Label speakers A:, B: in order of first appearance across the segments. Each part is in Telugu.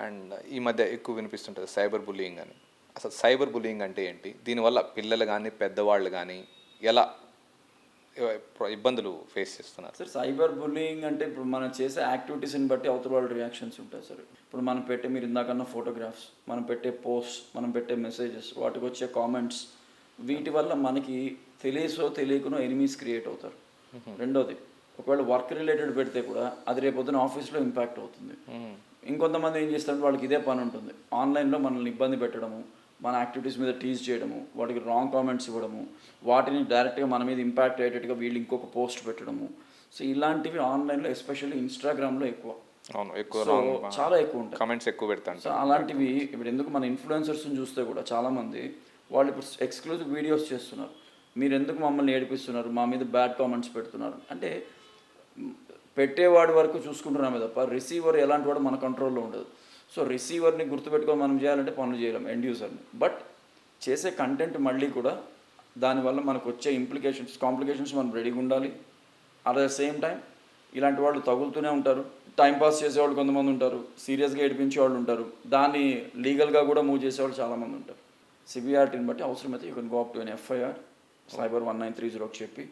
A: అండ్ ఈ మధ్య ఎక్కువ వినిపిస్తుంటుంది సైబర్ బుల్లింగ్ అని. అసలు సైబర్ బుల్లింగ్ అంటే ఏంటి? దీనివల్ల పిల్లలు కానీ పెద్దవాళ్ళు కానీ ఎలా ఇబ్బందులు ఫేస్ చేస్తున్నారు?
B: సార్ సైబర్ బుల్లింగ్ అంటే ఇప్పుడు మనం చేసే యాక్టివిటీస్ని బట్టి అవతల వాళ్ళ రియాక్షన్స్ ఉంటాయి సార్. ఇప్పుడు మనం పెట్టే మీరు ఇందాకన్నా ఫోటోగ్రాఫ్స్, మనం పెట్టే పోస్ట్, మనం పెట్టే మెసేజెస్, వాటికి వచ్చే కామెంట్స్, వీటి వల్ల మనకి తెలియసో తెలియకనో ఎనిమీస్ క్రియేట్ అవుతారు. రెండోది, ఒకవేళ వర్క్ రిలేటెడ్ పెడితే కూడా అది రేపొద్దున ఆఫీస్లో ఇంపాక్ట్ అవుతుంది. ఇంకొంతమంది ఏం చేస్తారంటే వాళ్ళకి ఇదే పని ఉంటుంది, ఆన్లైన్లో మనల్ని ఇబ్బంది పెట్టడము, మన యాక్టివిటీస్ మీద టీజ్ చేయడము, వాటికి రాంగ్ కామెంట్స్ ఇవ్వడము, వాటిని డైరెక్ట్గా మన మీద ఇంపాక్ట్ అయ్యేటట్టుగా వీళ్ళు ఇంకొక పోస్ట్ పెట్టడము. సో ఇలాంటివి ఆన్లైన్లో ఎస్పెషల్లీ ఇన్స్టాగ్రామ్లో ఎక్కువ.
A: అవును, ఎక్కువ
B: సో చాలా ఎక్కువ ఉంటాయి,
A: కామెంట్స్ ఎక్కువ పెడతాను.
B: సో అలాంటివి ఇప్పుడు ఎందుకు మన ఇన్ఫ్లుయెన్సర్స్ని చూస్తే కూడా చాలామంది వాళ్ళు ఇప్పుడు ఎక్స్క్లూజివ్ వీడియోస్ చేస్తున్నారు. మీరు ఎందుకు మమ్మల్ని ఏడిపిస్తున్నారు, మా మీద బ్యాడ్ కామెంట్స్ పెడుతున్నారు అంటే, పెట్టేవాడి వరకు చూసుకుంటున్నామే తప్ప రిసీవర్ ఎలాంటి వాడు మన కంట్రోల్లో ఉండదు. సో రిసీవర్ని గుర్తుపెట్టుకొని మనం చేయాలంటే పనులు చేయలేం ఎండ్ యూజర్ని. బట్ చేసే కంటెంట్ మళ్ళీ కూడా దానివల్ల మనకు వచ్చే కాంప్లికేషన్స్ మనం రెడీగా ఉండాలి. అట్ ద సేమ్ టైం ఇలాంటి వాళ్ళు తగులుతూనే ఉంటారు. టైంపాస్ చేసేవాళ్ళు కొంతమంది ఉంటారు, సీరియస్గా ఏడిపించే వాళ్ళు ఉంటారు, దాన్ని లీగల్గా కూడా మూవ్ చేసేవాళ్ళు చాలామంది ఉంటారు. సివియారిటీని బట్టి అవసరమైతే you can go up to an FIR cyber 1930 చెప్పి,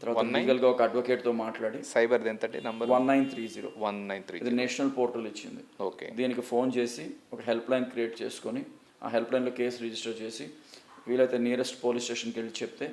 B: తర్వాత లీగల్గా ఒక అడ్వకేట్తో మాట్లాడి.
A: సైబర్ ఎంత నంబర్?
B: 1930. ఇది నేషనల్ పోర్టల్ ఇచ్చింది.
A: ఓకే,
B: దీనికి ఫోన్ చేసి ఒక హెల్ప్ లైన్ క్రియేట్ చేసుకొని ఆ హెల్ప్ లైన్లో కేసు రిజిస్టర్ చేసి వీలైతే నియరెస్ట్ పోలీస్ స్టేషన్కి వెళ్ళి చెప్తే